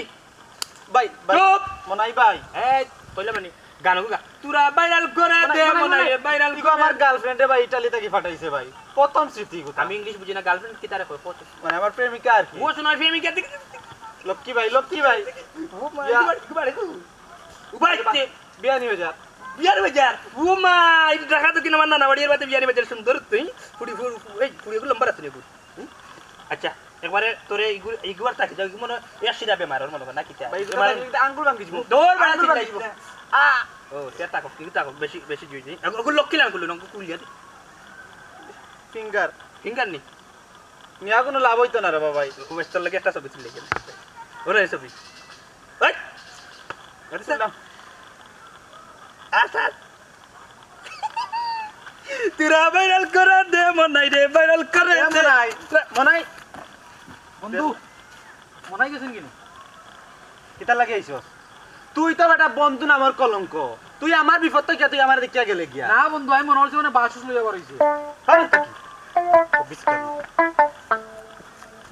ভাই চুপ মনাই ভাই এই কইলা মানে গান গা তুরা ভাইরাল করে দে মনাই ভাইরাল ইগো আমার গার্লফ্রেন্ডে ভাই ইতালি থেকে পাঠাইছে ভাই প্রথম স্মৃতি কথা আমি ইংলিশ বুঝি না গার্লফ্রেন্ড কি তারে কয় মানে আমার প্রেমিকা আর কি ও শোনা প্রেমিকা দেখি লক্ষ্মী ভাই ও মা উবাইতে বিয়ানি হয়ে যা বিয়ার বাজার ও মা এটা দেখা তো কিনা না বাড়ির বাতে বিয়ার বাজার সুন্দর তুই ফুড়ি লম্বা আছে রে আচ্ছা একবারে তোরে ইগুয়ার তাকি যাও কি মনে এসিরা বেমার ওর মনে না কিটা ভাই আঙ্গুল ভাঙি দিব দৌড় বাড়া দিলাই আ ও সেটা কো কি তাকো বেশি জুই দিই ওগুলো লক্ষ্মী লাগুলো নঙ্কু কুলিয়া দি ফিঙ্গার নি মিয়া কোনো লাভ হইতো না রে বাবাই খুব ইচ্ছা লাগে একটা ছবি তুলে গেল ওরে ছবি ওই আরে সালাম আসাদ তোরা ভাইরাল করে দে মনাই রে ভাইরাল করে দে মনাই বন্ধু মনাই গেছেন কিনা কিতা লাগে আইছস তুই তো বেটা বন্ধু নামের কলঙ্ক তুই আমার বিপদ তো তুই আমার দেখিয়া গেলে গিয়া না বন্ধু আমি মনে হচ্ছে মানে বাসুস লইয়া বাড়াইছে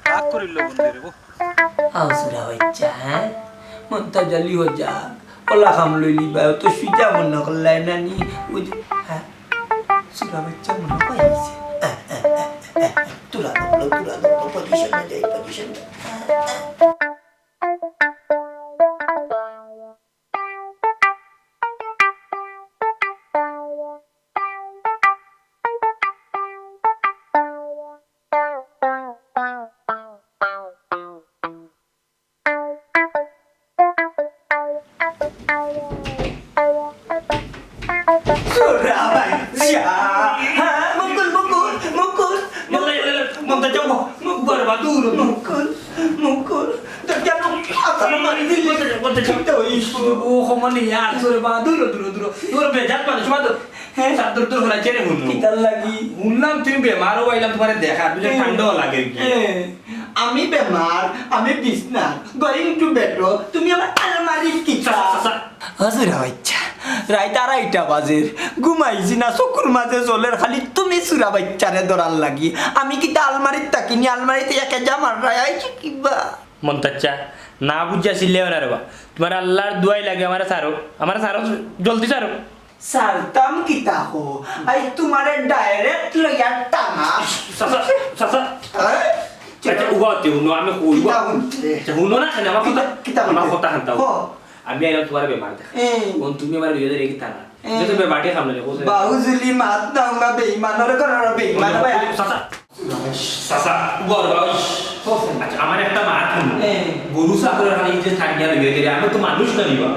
রাগ করিল বন্ধু রে हाँ सुरा बच्चा है मनता जल्दी हो जा ओला हम ले ली बा तो सुजा मन कर लेना नी वो है सुरा बच्चा मन को ऐसे तुला दो पोजीशन में जाए पोजीशन আমি বেমার আমি বিছনা গোইং টু বেডরো তুমি আমার আলমারির কিছা হাসুরা বাচ্চা রাইত আড়াইটা বাজের ঘুমাইছি না চকুর মাঝে জলের খালি তুমি সুরা বাচ্চারে ধরার লাগি আমি কি তা আলমারির তাকিনি আলমারিতে একে জামার রায় আইছি কিবা মন্তাচ্চা না বুঝা সিলেও না রে বা তোমার আল্লাহর দুয়াই লাগে আমার সারো জলদি সারো সারতাম কিতা হো আই তোমারে ডাইরেক্ট লইয়া টানা সাসা আচ্ছা উগাতে হুনো আমি কইব আচ্ছা হুনো না কেন আমার কথা হান্তা আমি আইলাম তোমার বেমার দেখা কোন তুমি আমার বিয়ে রেখে থানা যেতে বেমারটি সামনে যাবো বাউজুলি মাত দাউঙ্গা বেঈমানর করার বেঈমান ভাই সাসা বড় আচ্ছা আমার একটা মাত হুনো গরু সাকরের হালি যে থাকিয়া লইয়া গেলে আমি তো মানুষ না নিবা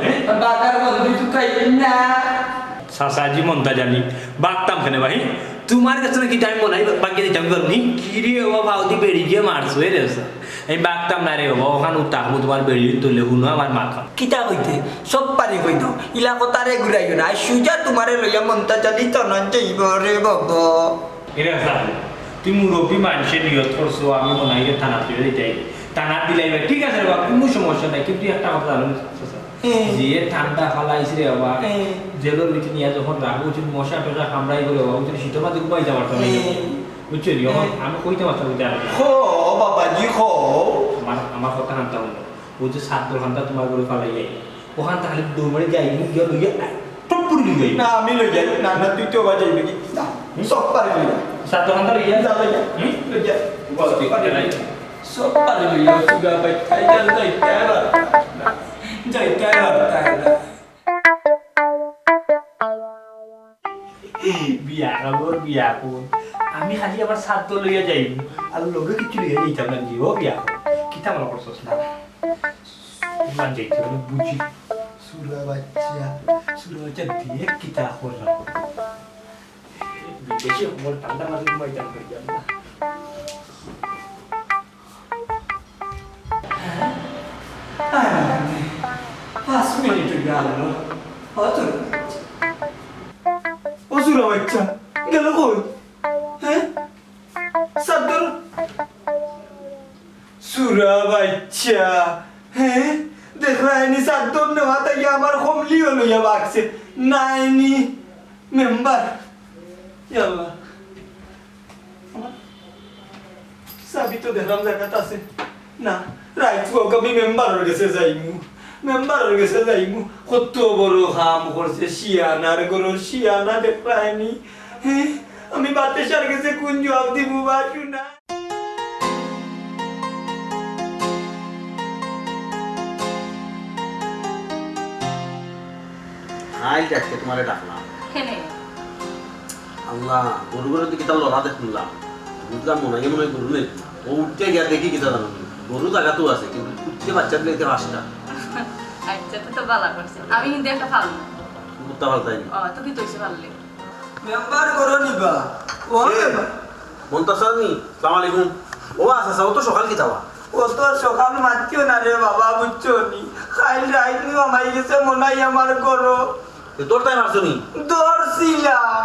বাগার বন্ধু তুই কাই না সাসাজি মনটা জানি বাগতাম কেন ভাই তোমার কাছে নাকি টাইম মনে হয় বাকি দিতে আমি করবি কি রে বাবা ভাউদি বেড়ি গিয়ে মারছো রে এই বাগতাম না রে বাবা ওখানে উঠাবো তোমার বেড়ি তুলে হুনো আমার মাথা কিতা কইতে সব পারি কই দাও ইলা কথারে ঘুরাইও না সুজা তোমারে লইয়া মনটা জানি তনন যাইব রে বাবা এরে সাহেব তুই মুরব্বী মানুষের নিয়ত করছো আমি মনে হয় থানা তুলে দিতে থানা দিলাই ঠিক আছে রে বাবা কোনো সমস্যা নাই কিন্তু একটা কথা জানো যে ঠান্ডা ফালাইছে রে বাবা জেলের ভিতরে নিয়ে যখন রাখবো উচিত মশা টশা কামড়াই করে বাবা উচিত শীতের মাঝে ঘুমাই যাওয়ার তো বুঝছো নি আমি কইতে পারতাম জানো হো বাবাজি হো আমার কথা হান্তা হলো ও যে 7 ঘন্টা তোমার করে ফালাই যাই ওখান তাহলে দৌড়ে যাই গিয়ে লইয়া টপপুরি লইয়া না আমি লই যাই না না তুই তো বাজাই নাকি সব পারি লইয়া 7 ঘন্টা লইয়া যা লইয়া লই যা বলতে পারে নাই সব পারি লইয়া সুগা ভাই খাই যান যাই তারা যাই তারা বিয়া কাবর বিয়া কোন আমি খালি আবার 7 লইয়া যাই আর লগে কিছু লইয়া যাইতাম না জিও বিয়া কিতা মনে করছস না মান যাইতে আমি বুঝি সুরা বাচ্চা দিয়ে কিতা করলাম বিদেশে মোর ঠান্ডা মাঝে ঘুমাই যান করি যাব না 5 মিনিট গেল হতো ও সুরা বাচ্চা গেল কই হ্যাঁ সাদর সুরা বাচ্চা হ্যাঁ দেখলাইনি সাদর নেওয়া তাই আমার কমলি হলো ইয়া বাক্সে নাইনি মেম্বার ইয়াল্লাহ সাবি তো দেখলাম জায়গাত আছে না রাইট কবি মেম্বার হয়ে গেছে যাইমু কত বড় কাম করছে শিয়ানার গরো শিয়ানা দেখলাইনি হ্যাঁ আমি বাতে সার গেছে কোন জবাব দিব বাসু না হাই যাচ্ছে তোমারে ডাকলাম কেনে আল্লাহ গরু গরু দিকে তার লড়া দেখলাম বুঝলাম মনে হয় গরু নেই ও উঠতে গিয়া দেখি কিতা জানো গরু জায়গাতেও আছে কিন্তু উঠতে বাচ্চা দিলে পাঁচটা আচ্ছা তো ভালো করছে আমি হিন্দি একটা ভালো কুত্তা ফালতাই ও তো কি তৈছে ভালো মেম্বার করো নিবা ও মন্তাসার নি সালাম আলাইকুম ও আচ্ছা ও তো সকাল কি যাওয়া ও তো সকাল মারছিও না রে বাবা বুঝছো নি খাইল রাইত নি আমাই গেছে মনাই আমার করো তোর তাই মারছো নি দৌড়ছিলাম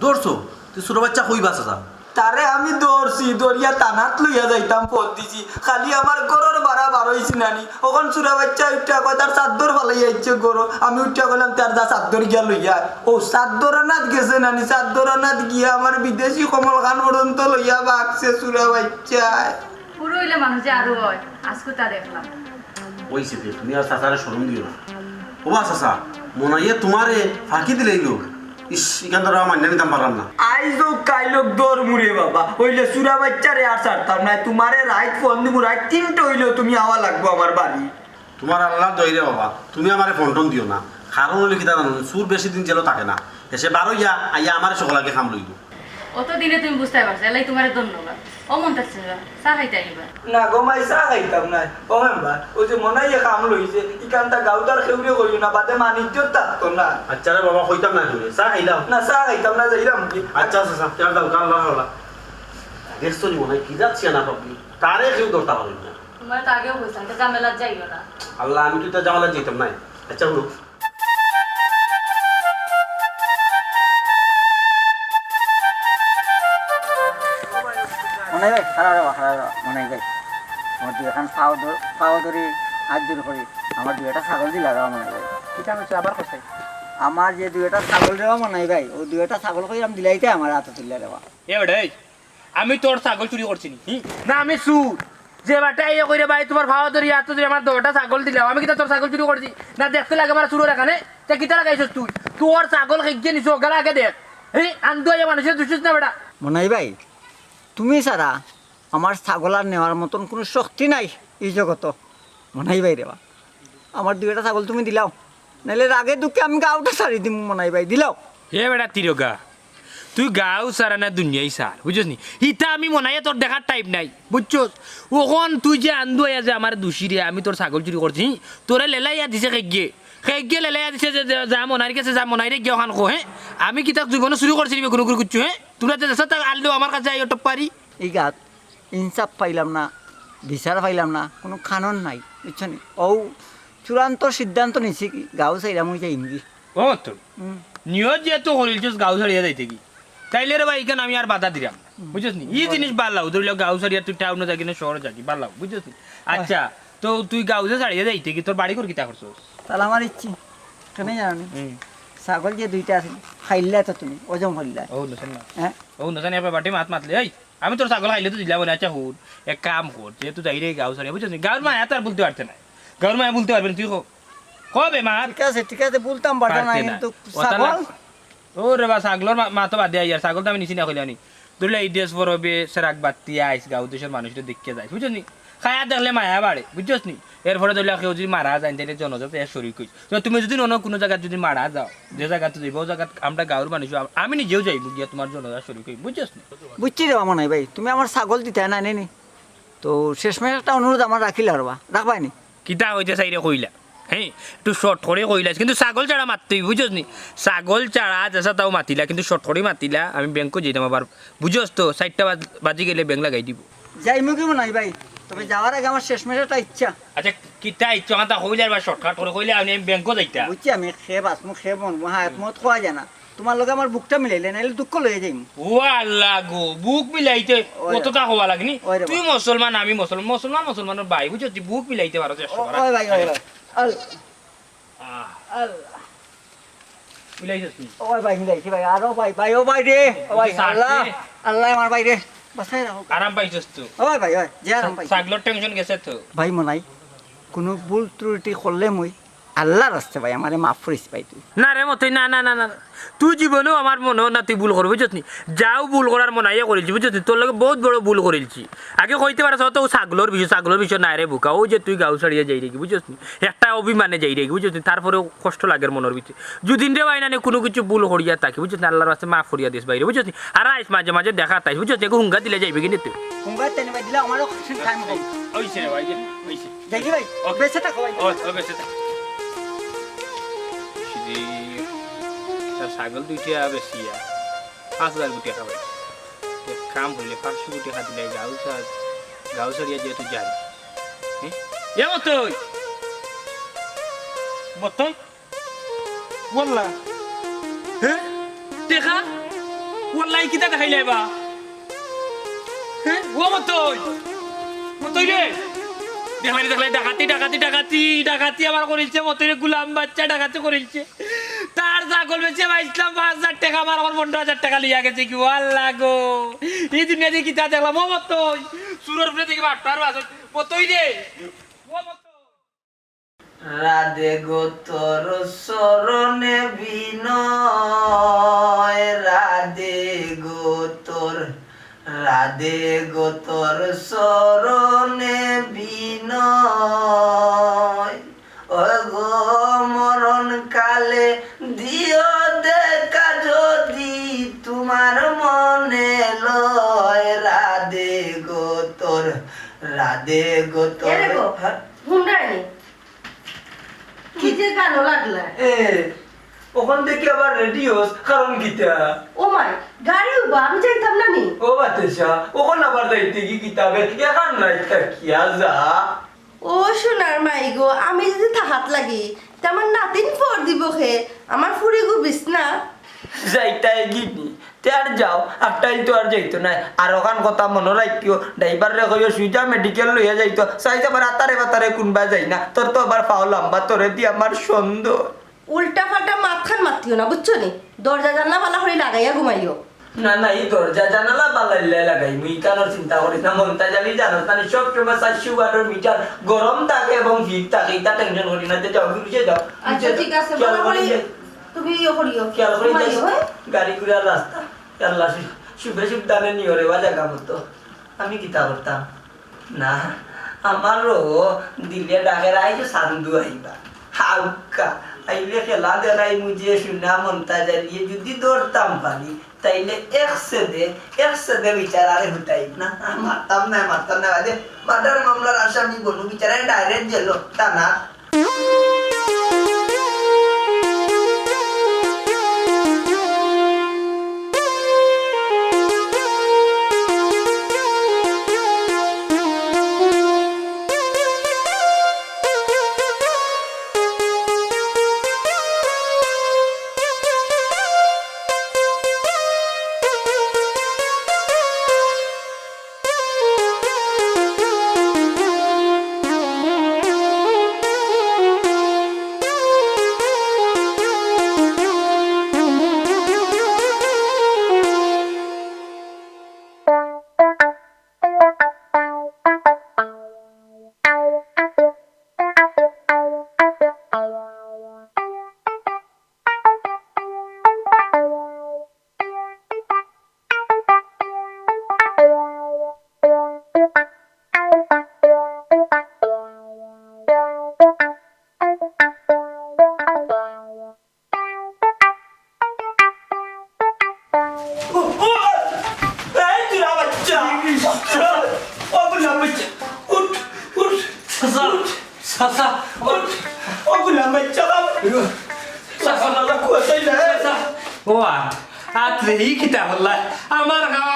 দৌড়ছো তুই ছোট বাচ্চা কইবা চাচা তারে আমি দৌড়ছি দৌড়িয়া টানাত লইয়া যাইতাম পথ দিছি খালি আমার গরর বাড়া বাড়াইছি নানি ওখান চুরা বাচ্চা উঠা কয় তার চাদর ফালাই আইছে গরো আমি উঠা কইলাম তার যা চাদর গিয়া লইয়া ও চাদর আনাত গেছে নানি চাদর আনাত গিয়া আমার বিদেশি কমল খান পর্যন্ত লইয়া বাগছে চুরা বাচ্চা পুরো হইলে মানুষ যে আরো হয় আজকে তা দেখলাম ওইছে দে তুমি আর চাচারে শরম দিও না ওবা চাচা মনে হয় তোমারে ফাঁকি দিলেই গো ইস এখান ধরে মান্য নিতাম পারলাম না আইজো কাইলোক দৌড় মুড়ে বাবা হইলে চুরা বাচ্চারে আর ছাড়তাম না তোমারে রাইট ফোন দিব রাইট 3টা হইলেও তুমি আওয়া লাগবো আমার বাড়ি তোমার আল্লাহ দইরে বাবা তুমি আমারে ফোন টোন দিও না কারণ হলে কি জানো চুর বেশি দিন জেলও থাকে না এসে বারোইয়া আইয়া আমার সকলাকে খাম লইব অত দিনে তুমি বুঝতে পারছো এলাই তোমার ধন্যবাদ ও মন থাকছে চা খাইতে আইবা না গমাই চা খাইতাম না ও মেম্বার ওই যে মনে হয় কাম লইছে ইকানটা গাউতার খেউরে করিও না বাদে মানিজ্য থাকতো না আচ্ছা রে বাবা কইতাম না তুমি চা খাইলাম না চা খাইতাম না যাইলাম কি আচ্ছা আচ্ছা আচ্ছা কেন দাও কাল লাগালা দেখছো নি মনে হয় কি যাচ্ছে না পাবলি তারে কেউ ধরতে পারবি না তোমার তো আগেও বলছিলাম তো ঝামেলা যাইও না আল্লাহ আমি তো জামালা যেতাম না আচ্ছা হলো মনে ভাই খারাপ মনে ভাই আমার দুই এখন পাও ধরি হাত দূর করি আমার দুই একটা ছাগল দিলা দেওয়া মনে ভাই ঠিক আছে আবার কোথায় আমার যে দুই একটা ছাগল দেওয়া মনে ভাই ও দুই একটা ছাগল করে আমি দিলাইতে আমার হাতে তুলে দেওয়া এবারে আমি তোর ছাগল চুরি করছি নি না আমি সুর যে বাটা ইয়ে করে ভাই তোমার ভাও ধরি হাত ধরি আমার দুটা ছাগল দিলাম আমি কিতা তোর ছাগল চুরি করছি না দেখতে লাগে আমার চুরোর এখানে তা কিতা লাগাইছিস তুই তোর ছাগল খেয়ে নিছ ওখানে আগে দেখ এই আনতো মানুষের দুষিস না বেটা মনে ভাই তুমি ছাড়া আমার ছাগল আর নেওয়ার মতন কোনো শক্তি নাই এই জগত মনাই ভাই রেবা আমার দুই একটা ছাগল তুমি দিলাও নাহলে রাগে দুঃখে আমি গাওটা ছাড়ি দিম মনাই ভাই দিলাও এ বেটা তিরগা তুই গাও সারা না দুনিয়াই সার বুঝছিস নি ইটা আমি মনে হয় তোর দেখার টাইপ নাই বুঝছস ওখন তুই যে আন্দু আয়া যে আমার দুষিরে আমি তোর ছাগল চুরি করছি তোরে লেলাইয়া দিছে খেগে লেলাইয়া দিছে যে যা মনাই গেছে যা মনাই রে গিয়ে ওখান কো হ্যাঁ আমি কি তাক জীবনে চুরি করছি কোনো করে করছো হ্যাঁ তোরা যে দেশে তাক আনলেও আমার কাছে আইও টপ্পারি এই গাত ইনসাফ পাইলাম না বিচার পাইলাম না কোনো খানন নাই বুঝছো নি ও চূড়ান্ত সিদ্ধান্ত নিছি কি গাও চাইলাম ওই যাই ইংলিশ ও তো নিয়ত যেহেতু করিলছিস গাও ছাড়িয়া যাইতে কি তাইলে রে ভাই এখানে আমি আর বাধা দিলাম বুঝছিস নি এই জিনিস বাড়লাও ধরি গাও ছাড়িয়া তুই টাউনে যাকি না শহরে যাকি বাড়লাও বুঝছিস নি আচ্ছা তো তুই গাও যে ছাড়িয়া যাইতে কি তোর বাড়ি কর কিতা করছস তাহলে আমার ইচ্ছি কেন জানি ছাগল যে দুইটা আছে খাইলে তো তুমি ওজম হইলা ও নছেন না হ্যাঁ ও নছেন এবার বাটে মাত মাতলে এই আমি তোর ছাগল খাইলে তো দিলাম না আচ্ছা হুন এক কাম কর যেহেতু যাই রে গাও ছাড়িয়া বুঝছিস নি গাঁর মায়া তো আর বলতে পারছে না গাঁর মায়া বলতে পারবে না তুই কবে মা ঠিক আছে বলতাম পারতো না কিন্তু ছাগল ও রে বা ছাগলর মা তো বাদ দেয় আর ছাগল তো আমি নিছি না কইলানি ধরলে এই দেশ পরবে সেরাক বাত্তি আইস গাঁও দেশের মানুষটা দেখতে যায় বুঝছিস নি খায়া দেখলে মায়া বাড়ে বুঝছিস নি এরপরে ধরলে কেউ যদি মারা যায় তাহলে জনজাত এর শরীর কইস তো তুমি যদি অন্য কোনো জায়গায় যদি মারা যাও যে জায়গাতে যাইব ও জায়গা আমরা গাঁওর মানুষ আমি নিজেও যাইব গিয়া তোমার জনজাত শরীর কই বুঝছিস নি বুঝছি রে মনে ভাই তুমি আমার ছাগল দিতে না নি তো শেষমেশ একটা অনুরোধ আমার রাখিলে আর রাখবাই নি কিতা হইতে চাইরে কইলা হ্যাঁ একটু শর্ট করে কইলাস কিন্তু ছাগল ছাড়া মারতেই বুঝছ নি ছাগল ছাড়া যেসা তাও মাতিলা কিন্তু শর্ট করে মাতিলা আমি ব্যাংকও যেতাম আবার বুঝস তো 4টা বাজি গেলে ব্যাংক লাগাই দিব যাইমু কি মনে ভাই তবে যাওয়ার আগে আমার শেষমেশ একটা ইচ্ছা আচ্ছা কিতা ইচ্ছা কথা কইলে আর শর্টকাট করে কইলে আমি ব্যাংকও যাইতা বুঝছি আমি খেয়ে বাঁচমু খেয়ে মনমু হাত মত খোয়া যায় না তোমার লগে আমার বুকটা মিলাইলে নাইলে দুঃখ লয়ে যাইম ও আল্লাহ গো বুক মিলাইতে কতটা হওয়া লাগনি তুই মুসলমান আমি মুসলমানের ভাই বুঝছ বুক মিলাইতে পারো চেষ্টা কর ওই ভাই মিলাইছিস তুই ওই ভাই মিলাইছি ভাই আরো ভাই ও ভাই রে ও ভাই আল্লাহ আল্লাহ আমার ভাই রে বাসাই রাখো আরাম পাইছিস তো ওই ভাই যে আরাম পাই ছাগলের টেনশন গেছে তো ভাই মনাই কোনো ভুল ত্রুটি করলে মই আল্লাহ রাস্তে ভাই আমারে মাফ করিস ভাই তুই না রে মতই না না না না তুই জীবনেও আমার মনে না তুই ভুল করবি বুঝছিস নি যাও ভুল করার মনাইয়া করেছি বুঝছিস তোর লগে বহুত বড় ভুল করেছি আগে কইতে পারছ তো ছাগলের বিষয় নাই রে বুকা ও যে তুই গাও ছাড়িয়ে যাই রেখি বুঝছিস নি একটা অভিমানে যাই রেখি বুঝছিস নি তারপরেও কষ্ট লাগে মনের ভিতরে যদিন রে ভাই না কোনো কিছু ভুল করিয়া থাকি বুঝছিস না আল্লাহর রাস্তায় মাফ করিয়া দিস বাইরে বুঝছিস নি আর আইস মাঝে মাঝে দেখা তাইস বুঝছিস নি হুঙ্গা দিলে যাইবে কিন্তু তুই হুঙ্গা তেনে ভাই দিলে আমারও টাইম কম ওইছে রে ভাই ওইছে দেখি ভাই বেঁচে থাকো ভাই ও বেঁচে থাক ছাগল দুইটা বেশি 5,000 গুটি খাবাই এক কাম হইলে 500 গুটি খাতি লাগে গাও ছাড়িয়া যেহেতু যাই এ মতই বললা হ্যাঁ দেখা ওয়াল্লাহি কিতা দেখাইলে বা হ্যাঁ ও মতই রে দেখাইলে দেখাইলে ডাকাতি ডাকাতি ডাকাতি ডাকাতি আবার করেছে মতই গুলাম বাচ্চা ডাকাতি করেছে তার ছাগল বেচে পাইছিলাম 5,000 টাকা আমার 15,000 টাকা লিয়া গেছে কি আল্লাহ গো এই দুনিয়া দিয়ে কিতা দেখলাম ও মতই সুরের উপরে দেখি বাট্টার বাজত মতই রে ও মতই রাধে গো তোর শরণে বিনয় রাধে গো তোর শরণে বিনয় ও গো মরণ কালে দিও দেখা যদি তোমার মনে লয় রাধে গো তোর এরে গো হুন্ডাইনি কি যে গানো লাগলা ওখান থেকে আবার রেডিওস কারণ কিতা ও মাই গাড়ি উবা আমি যাইতাম না নি ও বাতেশা ওখান আবার যাইতে কি কিতাবে এখন রাইতা কিয়া যা ও সোনার মাই গো আমি যদি থাকাত লাগি তা আমার নাতিন ফর দিব খে আমার ফুরি গো বিছনা যাইতাই গিনি তার যাও আটটাইল তো আর যাইতো না আর ওখান কথা মনে রাখিও ড্রাইভার রে কইও সুইজা মেডিকেল লইয়া যাইতো চাইতে আবার আতারে বাতারে কোনবা যাই না তোর তো আবার পাও লম্বা তোরে দি আমার সুন্দর উল্টা ফাল্টা মাথান মাতিও না বুঝছো নি দরজা জানলা পালা করে লাগাইয়া ঘুমাইও না না এই দরজা জানালা বালাইলে লাগাই মুই কানোর চিন্তা করিস না মনটা জানি জানো তাহলে সব সময় 400 ওয়াটের মিটার গরম থাকে এবং হিট থাকে এটা টেনশন করি না যাও ঘুরে যাও আচ্ছা ঠিক আছে ভালো করে তুমি ইয়ে করিও খেয়াল করে ঘুমাইও, হ্যাঁ? গাড়ি ঘুরার রাস্তা আল্লাহ শুভে শুভ দানে নিও রে বাজা কামতো আমি কিতা করতাম না আমারও দিলে ডাকের আইছো সান্দু আইবা হাউকা আইলে খেলা দেলাই মুঝে শুনা মনটা জ্বালিয়ে যদি দৌড়তাম পারি তাইলে একসাথে বিচার আরে হুটাই না মারতাম না মার্ডার মামলার আসামি বনু বিচারে ডাইরেক্ট জেল তা না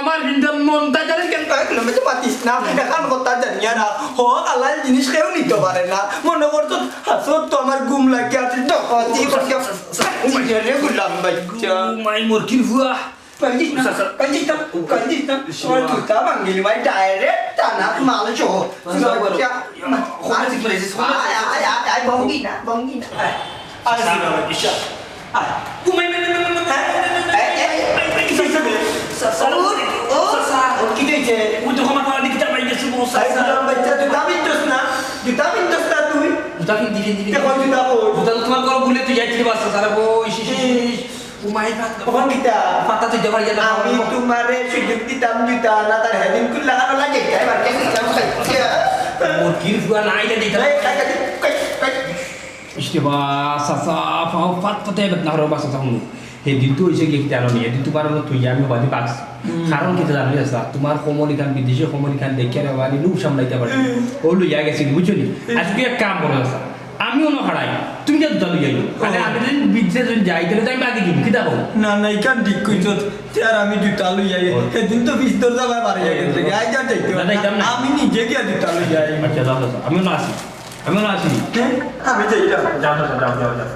আমার হিন্দন মনটা জানি কেন পাতিস না এখন কথা জানিয়া না হোক আল্লাহ জিনিস কেউ নিতে পারে না মনে করতো হাসত তো আমার ঘুম লাগে আছে গুলাম বাচ্চা মাই মুরগির ভুয়া তোমার ঘর বলে তুই যাইছিলি বাসা সারা আমি তোমারে সুযোগ দিতাম জুতা না তার হেদিন করে লাগানো লাগে মুরগির ভুয়া নাই দিতে ইস্তেবা সাসা ফাও ফাত ফাতে না হলো বাসা সামু হে দিনটো হইছে কি জানো নি এদিন তোমার মত তুই আমি বাদি পাস কারণ কি জানো আসা তোমার কমলিকান বিদেশে কমলিকান দেখে রে বানি লু সামলাইতে পারে ও লু ইয়া গেছি বুঝলি আজকে এক কাম করো আসা আমিও না হারাই তুমি যে দল যাইও মানে আমি যদি বিদেশে যদি যাই তাহলে আমি আগে কি কি দাও না না ইকান ঠিক কইছো তার আমি জুতা লই যাই সেদিন তো বিশ দর যাবে পারে গেছে আই যা যাইতে আমি নিজে গিয়া জুতা লই যাই আচ্ছা দাও দাও আমিও না আসি আমি যাই যাও যাও যাও যাও যাও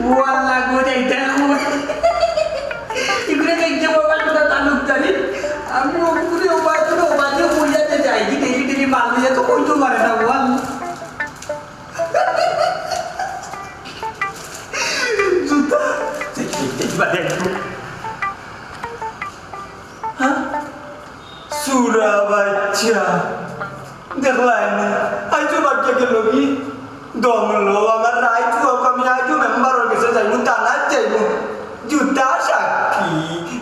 বুয়ার লাগবো যাইতে এগুলো দেখছে বাবা তোরা তালুক জানি আমি ওগুলো ওবাদে বইয়াতে যাই কি ডেলি ডেলি মাল দিয়ে তো কইতে পারে না বুয়া জুতা দেখবো সুরা বাচ্চা দেখলাই না আইজো বাচ্চা গেল কি দমলো আমার রাইট হোক আমি আইজো মেম্বারের কাছে যাইবো থানায় যাইবো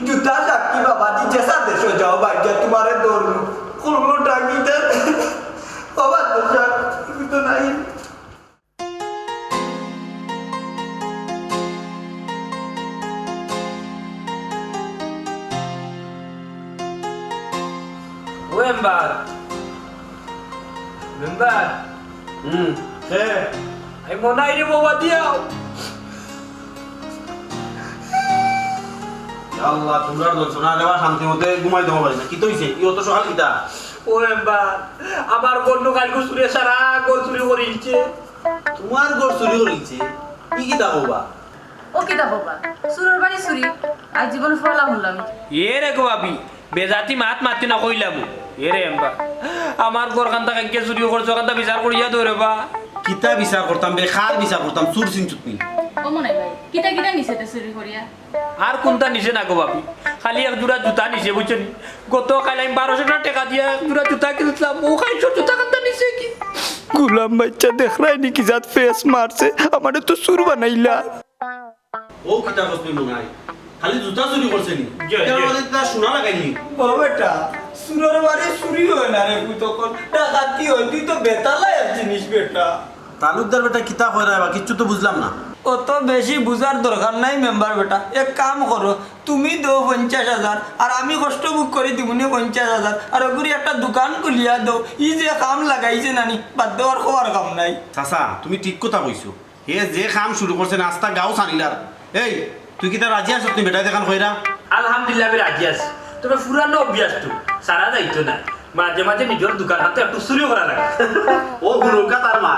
জুতা সাক্ষী বাবাজি জেসা দেশে যাও বাচ্চা তোমারে দৌড়লো কোনো টাকিতে বাবা তো নাই ও মেম্বার আমি মনে হয় রে বাবা দিয়াও আল্লাহ তোমরা দর্শনা দেওয়া শান্তি মতে ঘুমাই দেওয়া পারি না কি তো হইছে ই অত সকাল কিতা ও মেম্বার আমার বন্ধু কালকে চুরে সারা গোল চুরি করিছে তোমার ঘর চুরি করিছে কি কিতা কবা ও কিতা হবা সুরের বাড়ি চুরি আজ জীবন ফলা হলাম এ রে গো ভাবি বেজাতি মাত মাতি না কইলাম এ রে এম্বা আমার ঘর কান্তা কাকে চুরি করছো কান্তা বিচার করিয়া দৌড়ে বা কিতা বিচার করতাম বেকার বিচার করতাম চুর চিন চুতনি ও মনে ভাই কিতা কিতা নিছে তে চুরি করিয়া আর কোনটা নিছে না গো ভাবি খালি এক জোড়া জুতা নিছে বুঝছেন গত কাল আমি 1200 টাকা দিয়ে এক জোড়া জুতা কিনছিলাম ও খাইছো জুতা কান্তা নিছে কি গুলাম বাচ্চা দেখ রাই নাকি জাত ফেস মারছে আমারে তো সুর বানাইলা ও কিতা করতে মনে হয় খালি জুতা চুরি করছে নি জয়, জয়। তার শোনা লাগাইনি ও বেটা সুরের বাড়ি চুরি হয় না রে তুই তখন ডাকাতি হয় তুই তো বেতালাই জিনিস বেটা তালুকদার বেটা কিতা কইরা বা কিচ্ছু তো বুঝলাম না অত বেশি বুঝার দরকার নাই মেম্বার বেটা এক কাম করো তুমি দাও 50,000 আর আমি কষ্ট বুক করে দিবনি 50,000 আর ওগুলি একটা দোকান খুলিয়া দাও ই যে কাম লাগাইছে নানি বাদ দেওয়ার হওয়ার কাম নাই চাচা তুমি ঠিক কথা কইছো হে যে কাম শুরু করছে নাস্তা গাও সানিলার এই তুই কিতা রাজি আছো তুমি বেটা দেখান কইরা আলহামদুলিল্লাহ আমি রাজি আছি তবে পুরানো অভ্যাস তো সারা যাইতো না মাঝে মাঝে নিজের দোকান হাতে একটু চুরি করা লাগে ও হুরকা তার মা